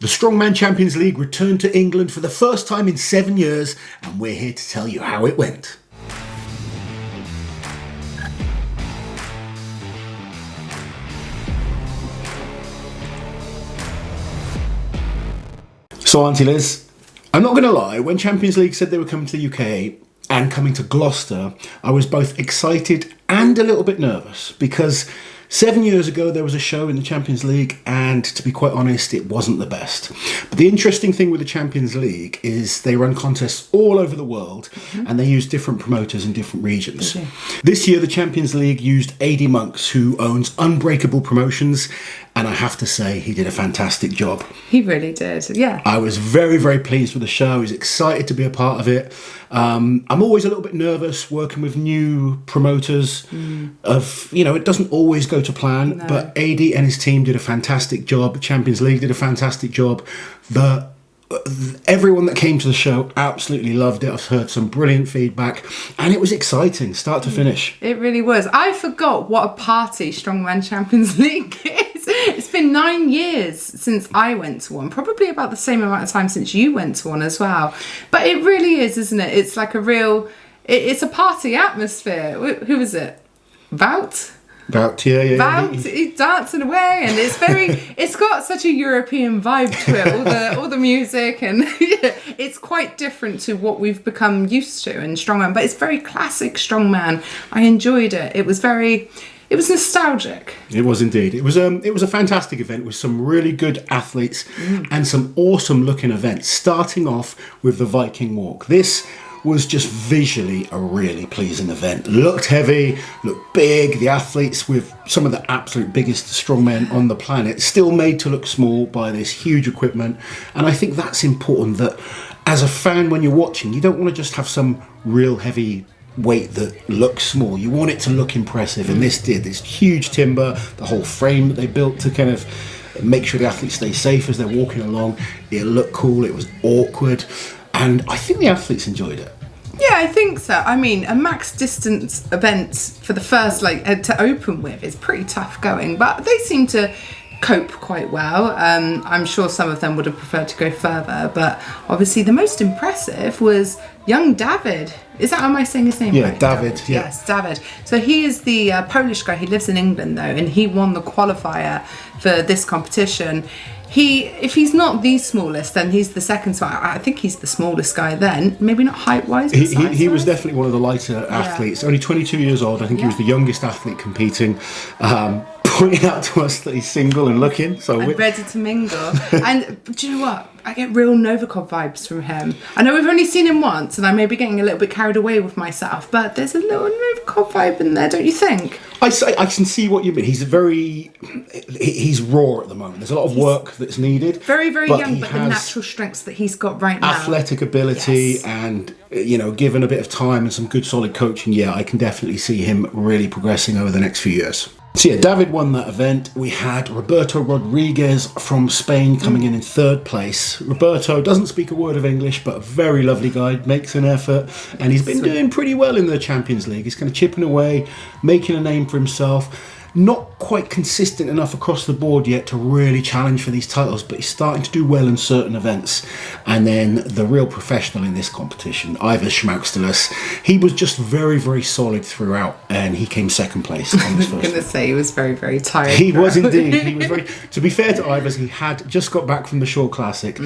The Strongman Champions League returned to England for the first time in 7 years, and we're here to tell you how it went. So Auntie Liz, I'm not going to lie, when Champions League said they were coming to the UK and coming to Gloucester, I was both excited and a little bit nervous because 7 years ago there was a show in the Champions League and, to be quite honest, it wasn't the best. But the interesting thing with the Champions League is they run contests all over the world and they use different promoters in different regions. Okay. This year the Champions League used AD Monks, who owns Unbreakable Promotions, and I have to say he did a fantastic job. He really did, yeah. I was very, very pleased with the show. I was excited to be a part of it. I'm always a little bit nervous working with new promoters. It doesn't always go to plan, but AD and his team did a fantastic job. Champions League did a fantastic job. Everyone that came to the show absolutely loved it. I've heard some brilliant feedback, and it was exciting, start to finish. It really was. I forgot what a party Strongman Champions League is. It's been 9 years since I went to one, probably about the same amount of time since you went to one as well. But it really is, isn't it? It's like it's a party atmosphere. Who is it? Wout? Yeah. He's dancing away, and it's got such a European vibe to it, all the music, and it's quite different to what we've become used to in Strongman, but it's very classic Strongman. I enjoyed it. It was nostalgic. It was indeed. It was a fantastic event with some really good athletes and some awesome looking events, starting off with the Viking Walk. This was just visually a really pleasing event. Looked heavy, looked big. The athletes, with some of the absolute biggest strongmen on the planet, still made to look small by this huge equipment. And I think that's important, that as a fan, when you're watching, you don't want to just have some real heavy weight that looks small. You want it to look impressive, and this did. This huge timber, the whole frame that they built to kind of make sure the athletes stay safe as they're walking along. It looked cool, it was awkward, and I think the athletes enjoyed it. Yeah, I think so. I mean, a max distance event for the first, to open with is pretty tough going, but they seem to cope quite well. I'm sure some of them would have preferred to go further, but obviously the most impressive was young David. Am I saying his name right? Yeah, David. Yeah. Yes, David. So he is the Polish guy. He lives in England though, and he won the qualifier for this competition. If he's not the smallest, then he's the second. So I think he's the smallest guy then. Maybe not height-wise, but he was definitely one of the lighter athletes. Only 22 years old. I think he was the youngest athlete competing. Pointing out to us that he's single and looking. And ready to mingle. And do you know what? I get real Novikov vibes from him. I know we've only seen him once, and I may be getting a little bit carried away with myself, but there's a little Novikov vibe in there, don't you think? I can see what you mean. He's raw at the moment. There's a lot of work that's needed. Very, very young, but the natural strengths that he's got right now. Athletic ability, and given a bit of time and some good solid coaching, I can definitely see him really progressing over the next few years. So David won that event. We had Roberto Rodriguez from Spain coming in third place. Roberto doesn't speak a word of English, but a very lovely guy, makes an effort, and he's been doing pretty well in the Champions League. He's kind of chipping away, making a name for himself. Not quite consistent enough across the board yet to really challenge for these titles, but he's starting to do well in certain events. And then the real professional in this competition, Ivor, he was just very, very solid throughout, and he came second place on this first. I was going to say he was very, very tired. He was indeed. He was very. To be fair to Ivor's, he had just got back from the Shore Classic.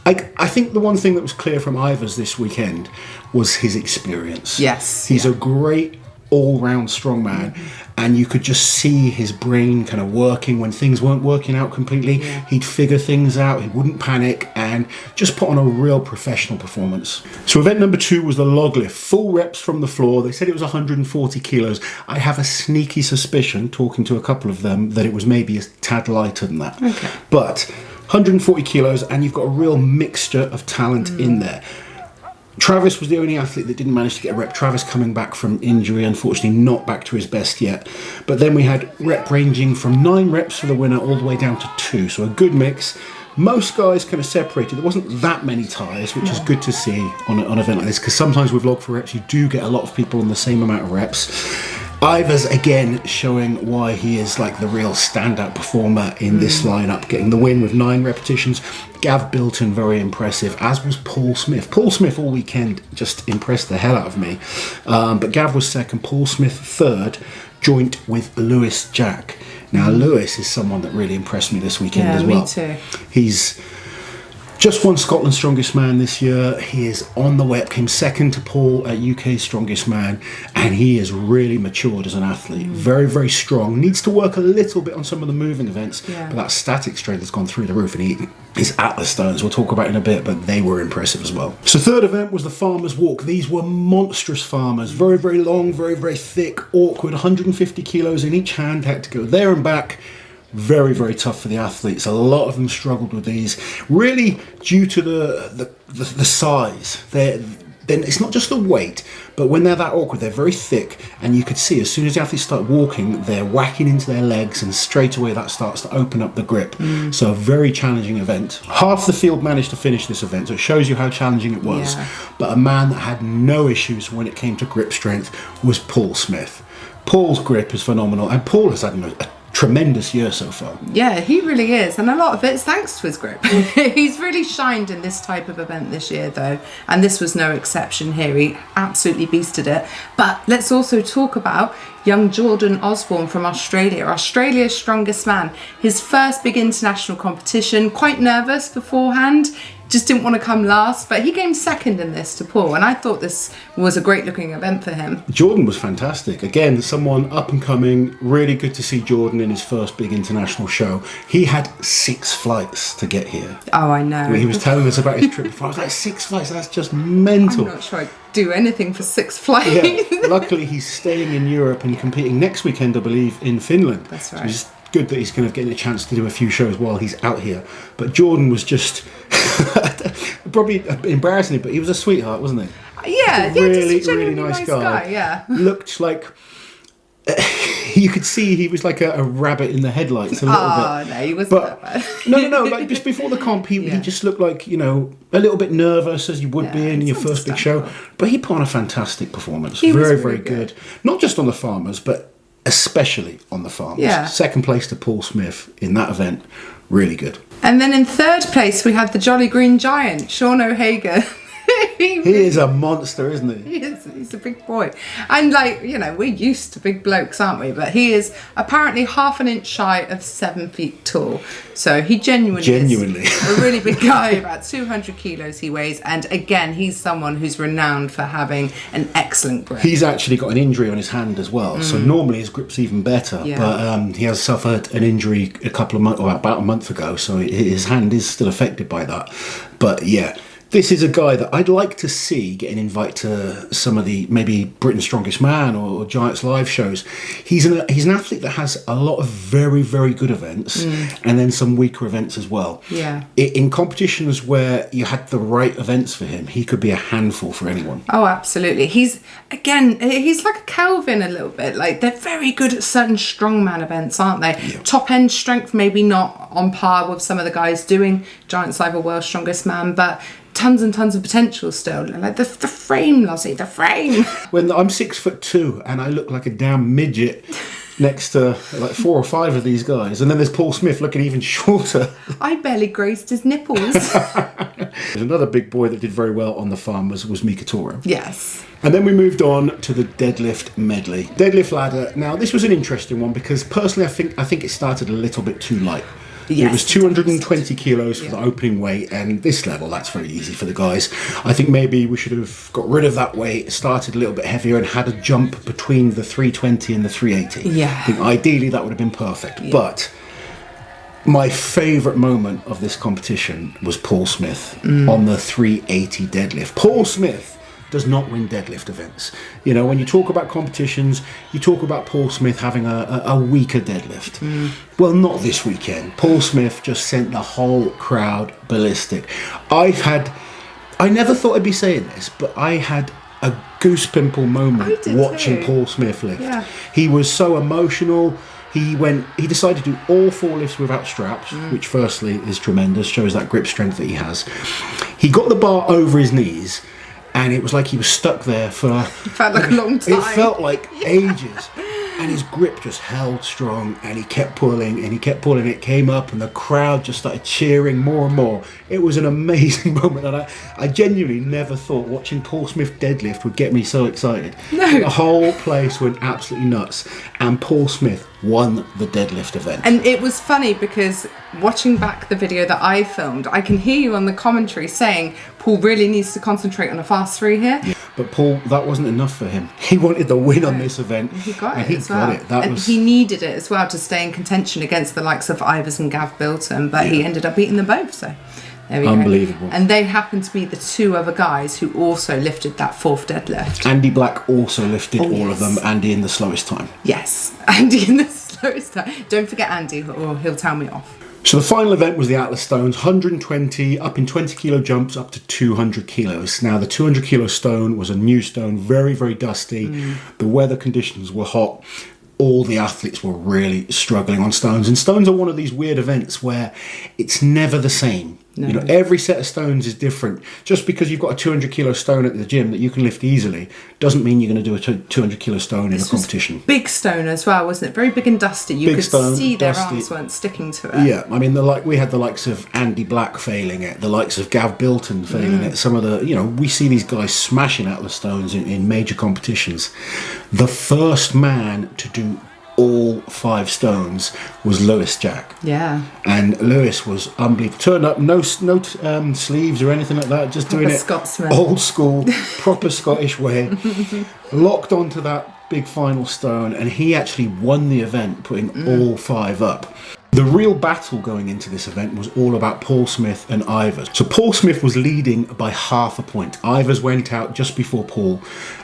I think the one thing that was clear from Ivor's this weekend was his experience. Yes, he's a great all-round strongman, and you could just see his brain kind of working when things weren't working out completely. He'd figure things out, he wouldn't panic, and just put on a real professional performance. So event number 2 was the log lift, full reps from the floor. They said it was 140 kilos. I have a sneaky suspicion, talking to a couple of them, that it was maybe a tad lighter than that. But 140 kilos, and you've got a real mixture of talent in there. Travis was the only athlete that didn't manage to get a rep. Travis coming back from injury, unfortunately not back to his best yet. But then we had rep ranging from 9 reps for the winner all the way down to 2. So a good mix. Most guys kind of separated. There wasn't that many ties, which is good to see on an event like this, because sometimes with log for reps you do get a lot of people on the same amount of reps. Ivor's again showing why he is like the real standout performer in this lineup, getting the win with 9 repetitions. Gav Bilton, very impressive, as was Paul Smith. Paul Smith all weekend just impressed the hell out of me. But Gav was second, Paul Smith third, joint with Lewis Jack. Now, Lewis is someone that really impressed me this weekend as well. Me too. He's just won Scotland's Strongest Man this year. He is on the way up, came second to Paul at UK's Strongest Man, and he has really matured as an athlete. Very, very strong. Needs to work a little bit on some of the moving events, but that static strength has gone through the roof, and his Atlas stones we'll talk about in a bit, but they were impressive as well. So third event was the Farmer's Walk. These were monstrous farmers. Very, very long, very, very thick, awkward, 150 kilos in each hand, had to go there and back. Very, very tough for the athletes. A lot of them struggled with these, really due to the size. Then it's not just the weight, but when they're that awkward, they're very thick, and you could see as soon as the athletes start walking, they're whacking into their legs, and straight away that starts to open up the grip. So a very challenging event. Half the field managed to finish this event, so it shows you how challenging it was. But a man that had no issues when it came to grip strength was Paul Smith. Paul's grip is phenomenal, and Paul has had a tremendous year so far. Yeah, he really is, and a lot of it's thanks to his grip. He's really shined in this type of event this year though, and this was no exception here. He absolutely beasted it. But let's also talk about young Jordan Osborne from Australia, Australia's Strongest Man. His first big international competition, quite nervous beforehand, just didn't want to come last, but he came second in this to Paul, and I thought this was a great looking event for him. Jordan was fantastic. Again, someone up and coming. Really good to see Jordan in his first big international show. He had 6 flights to get here. Oh, I know. He was telling us about his trip before. I was like, 6 flights, that's just mental. I'm not sure I'd do anything for 6 flights. Yeah. Luckily, he's staying in Europe and competing next weekend, I believe, in Finland. That's right. So good that he's kind of getting a chance to do a few shows while he's out here. But Jordan was just probably embarrassing, but he was a sweetheart, wasn't he? Yeah, just really nice guy. Yeah, looked like you could see he was like a rabbit in the headlights a little bit. Oh no, he wasn't that bad. no, like just before the comp, he just looked like, you know, a little bit nervous, as you would be in your first big show. But he put on a fantastic performance. He was very good. Not just on the Farmers, but especially on the Farmers. Yeah. Second place to Paul Smith in that event. Really good. And then in third place we had the Jolly Green Giant, Sean O'Hagan. He is a monster, isn't he? He's a big boy. And like, you know, we're used to big blokes, aren't we? But he is apparently half an inch shy of 7 feet tall. So he genuinely is a really big guy, about 200 kilos he weighs. And again, he's someone who's renowned for having an excellent grip. He's actually got an injury on his hand as well. So normally his grip's even better. Yeah. But he has suffered an injury about a month ago. So his hand is still affected by that. But yeah. This is a guy that I'd like to see getting invited to some of the maybe Britain's Strongest Man or Giants live shows. He's an athlete that has a lot of very, very good events and then some weaker events as well. Yeah. In competitions where you had the right events for him, he could be a handful for anyone. Oh, absolutely. He's like a Kelvin a little bit. Like, they're very good at certain strongman events, aren't they? Yeah. Top end strength, maybe not on par with some of the guys doing Giants Live or World's Strongest Man, but tons and tons of potential still. Like the frame, Lozzie, the frame. When I'm 6'2" and I look like a damn midget next to like 4 or 5 of these guys, and then there's Paul Smith looking even shorter. I barely grazed his nipples. There's another big boy that did very well on the Farmers was Mika Toro. Yes. And then we moved on to the deadlift medley. Deadlift ladder. Now this was an interesting one because personally I think it started a little bit too light. Yes, it was 220 kilos for the opening weight, and this level, that's very easy for the guys. I think maybe we should have got rid of that weight, started a little bit heavier, and had a jump between the 320 and the 380. Yeah. I think ideally that would have been perfect. Yeah. But my favourite moment of this competition was Paul Smith on the 380 deadlift. Paul Smith does not win deadlift events. You know, when you talk about competitions, you talk about Paul Smith having a weaker deadlift. Well, not this weekend. Paul Smith just sent the whole crowd ballistic. I never thought I'd be saying this, but I had a goose pimple moment watching Paul Smith lift. Yeah. He was so emotional. He decided to do all 4 lifts without straps, which firstly is tremendous, shows that grip strength that he has. He got the bar over his knees, and it was like he was stuck there for... It felt like a long time. It felt like ages. And his grip just held strong, and he kept pulling, and he kept pulling. It came up, and the crowd just started cheering more and more. It was an amazing moment, and I genuinely never thought watching Paul Smith deadlift would get me so excited. No. The whole place went absolutely nuts, and Paul Smith won the deadlift event. And it was funny because watching back the video that I filmed, I can hear you on the commentary saying Paul really needs to concentrate on a fast 3 here. Yeah. But Paul, that wasn't enough for him. He wanted the win on this event. He got and it as well. And he needed it as well to stay in contention against the likes of Ivors and Gav Bilton, but he ended up beating them both, so there we Unbelievable. go. And they happened to be the 2 other guys who also lifted that 4th deadlift. Andy Black also lifted all of them, Andy in the slowest time. Yes, Andy in the slowest time. Don't forget Andy or he'll tell me off. So the final event was the Atlas Stones, 120 up in 20 kilo jumps up to 200 kilos. Now the 200 kilo stone was a new stone, very, very dusty. The weather conditions were hot. All the athletes were really struggling on stones. And stones are one of these weird events where it's never the same. No. You know, every set of stones is different. Just because you've got a 200 kilo stone at the gym that you can lift easily doesn't mean you're going to do a 200 kilo stone in a competition. Big stone as well, wasn't it? Very big and dusty. You could see their arms weren't sticking to it. Yeah, I mean, we had the likes of Andy Black failing it, the likes of Gav Bilton failing it. Some of the, we see these guys smashing Atlas stones in major competitions. The first man to do all 5 stones was Lewis Jack. Yeah. And Lewis was unbelievable. Turned up, no sleeves or anything like that, just doing it Scotsman. Old school, proper Scottish way. Locked onto that big final stone, and he actually won the event, putting all 5 up. The real battle going into this event was all about Paul Smith and Ivors. So Paul Smith was leading by half a point. Ivors went out just before Paul,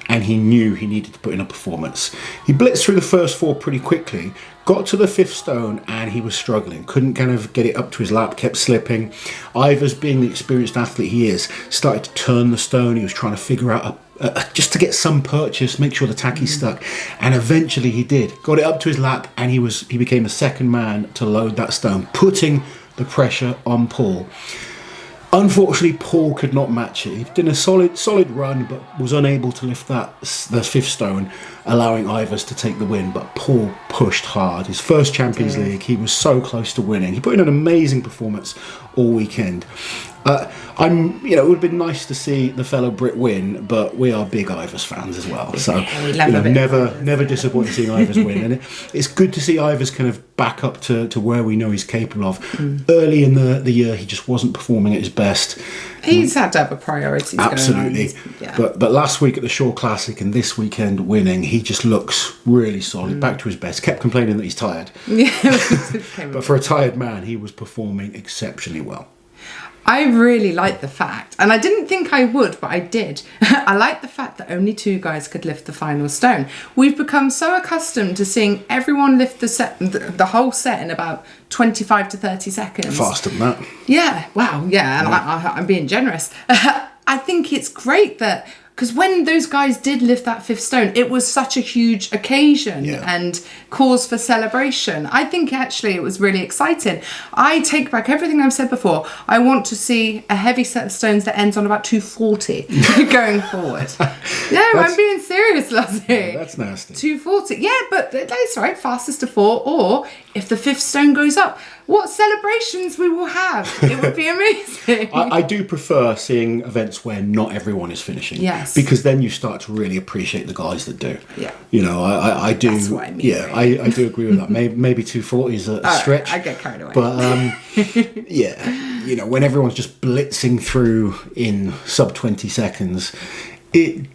and he knew he needed to put in a performance. He blitzed through the first 4 pretty quickly, got to the 5th stone, and he was struggling. Couldn't kind of get it up to his lap, kept slipping. Ivors, being the experienced athlete he is, started to turn the stone. He was trying to figure out just to get some purchase, make sure the tacky stuck, and eventually he did. Got it up to his lap, and he became the second man to load that stone, putting the pressure on Paul. Unfortunately, Paul could not match it. He did a solid run, but was unable to lift the 5th stone, allowing Ivors to take the win. But Paul pushed hard. His first Champions League, he was so close to winning. He put in an amazing performance all weekend. It would have been nice to see the fellow Brit win, but we are big Ivors fans as well. So never disappointed seeing Ivors win. And it's good to see Ivors kind of back up to where we know he's capable of. Early in the year, he just wasn't performing at his best. He's had to have a priorities Absolutely. Going on. But last week at the Shore Classic and this weekend winning, he just looks really solid, back to his best. Kept complaining that he's tired. But for a tired man, he was performing exceptionally well. I really like the fact, and I didn't think I would, but I did. I like the fact that only 2 guys could lift the final stone. We've become so accustomed to seeing everyone lift the whole set in about 25 to 30 seconds. Faster than that. Yeah, wow, yeah, and I'm being generous. I think it's great that, because when those guys did lift that 5th stone, it was such a huge occasion and cause for celebration. I think actually it was really exciting. I take back everything I've said before. I want to see a heavy set of stones that ends on about 240 going forward. No, I'm being serious, Lozzie. Yeah, that's nasty. 240. Yeah, but that's right, fastest to 4. Or if the 5th stone goes up, what celebrations we will have. It would be amazing. I do prefer seeing events where not everyone is finishing. Yes. Because then you start to really appreciate the guys that do. Yeah. I do. That's what I mean. Yeah, I do agree with that. Maybe 240 is a stretch. I get carried away. But when everyone's just blitzing through in sub 20 seconds, it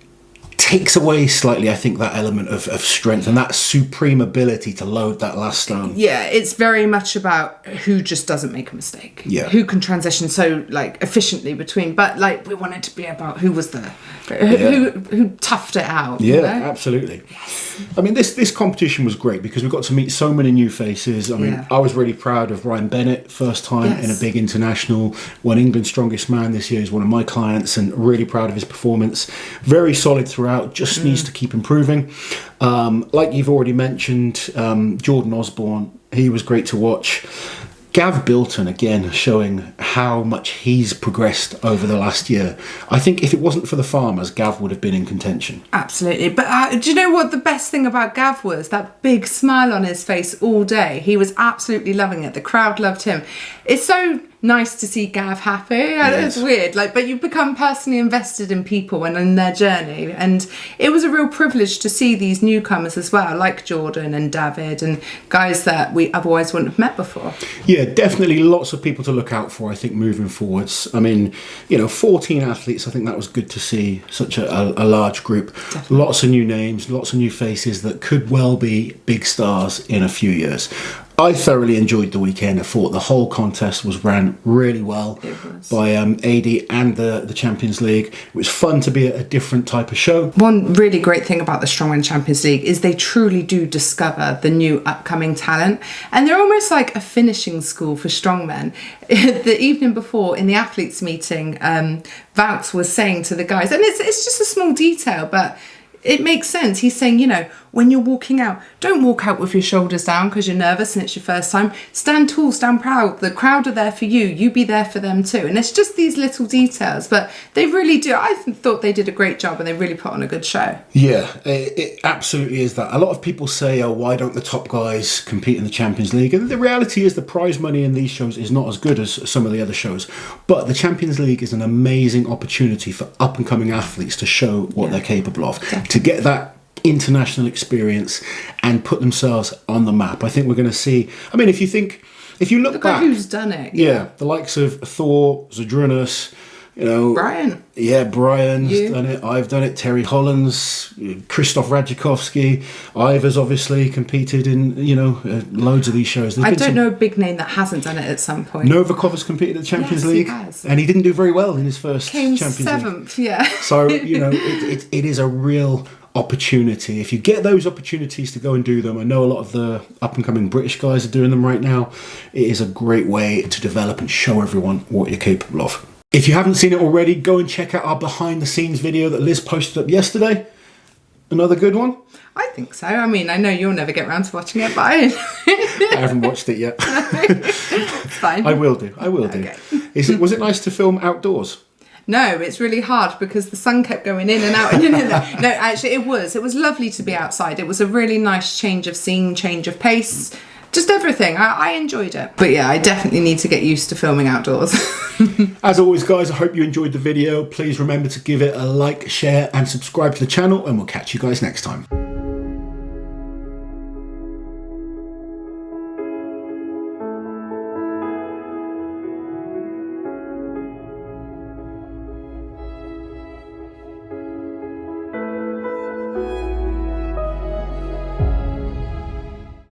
takes away slightly, I think, that element of strength and that supreme ability to load that last stone. Yeah, it's very much about who just doesn't make a mistake. Yeah. Who can transition so efficiently between, but we want it to be about who was who toughed it out. Yeah, absolutely. I mean, this competition was great because we got to meet so many new faces. I mean, I was really proud of Ryan Bennett, first time in a big international, won England's Strongest Man this year. He's one of my clients, and really proud of his performance. Very solid throughout. Just needs to keep improving. Like you've already mentioned, Jordan Osborne, he was great to watch. Gav Bilton, again, showing how much he's progressed over the last year. I think if it wasn't for the farmers, Gav would have been in contention. Absolutely. But do you know what the best thing about Gav was? That big smile on his face all day. He was absolutely loving it. The crowd loved him. It's so nice to see Gav happy. It's weird, but you become personally invested in people and in their journey, and it was a real privilege to see these newcomers as well, like Jordan and David and guys that we otherwise wouldn't have met before. Yeah, definitely lots of people to look out for, I think, moving forwards. I mean, 14 athletes, I think that was good to see, such a large group. Definitely. Lots of new names, lots of new faces that could well be big stars in a few years. I thoroughly enjoyed the weekend. I thought the whole contest was ran really well by AD and the Champions League. It was fun to be a different type of show. One really great thing about the Strongman Champions League is they truly do discover the new upcoming talent, and they're almost like a finishing school for strongmen. The evening before in the athletes meeting, Vouts was saying to the guys, and it's just a small detail, but it makes sense. He's saying, when you're walking out, don't walk out with your shoulders down because you're nervous and it's your first time. Stand tall, stand proud. The crowd are there for you. You be there for them too. And it's just these little details, but they really do. I thought they did a great job and they really put on a good show. Yeah, it absolutely is that. A lot of people say, why don't the top guys compete in the Champions League? And the reality is the prize money in these shows is not as good as some of the other shows. But the Champions League is an amazing opportunity for up-and-coming athletes to show what they're capable of. Definitely. To get that international experience and put themselves on the map. I think we're going to see, if you look back, who's done it. Yeah, the likes of Thor, Zadrunas, Brian. Yeah, Brian's done it. I've done it. Terry Hollands, Krzysztof Radzikovski, Ivor's obviously competed in, loads of these shows. I don't know a big name that hasn't done it at some point. Novikov has competed in the Champions League. He has. And he didn't do very well in his first Came Champions 7th, League. yeah. So, it is a real opportunity. If you get those opportunities to go and do them, I know a lot of the up-and-coming British guys are doing them right now. It is a great way to develop and show everyone what you're capable of. If you haven't seen it already, go and check out our behind-the-scenes video that Liz posted up yesterday. Another good one? I think so. I know you'll never get around to watching it, but I haven't watched it yet. It's fine. I will do. Okay. Was it nice to film outdoors? No, it's really hard because the sun kept going in and out and in and out. No, actually it was lovely to be outside. It was a really nice change of scene, change of pace, just everything. I enjoyed it. But yeah, I definitely need to get used to filming outdoors. As always, guys, I hope you enjoyed the video. Please remember to give it a like, share and subscribe to the channel, and we'll catch you guys next time.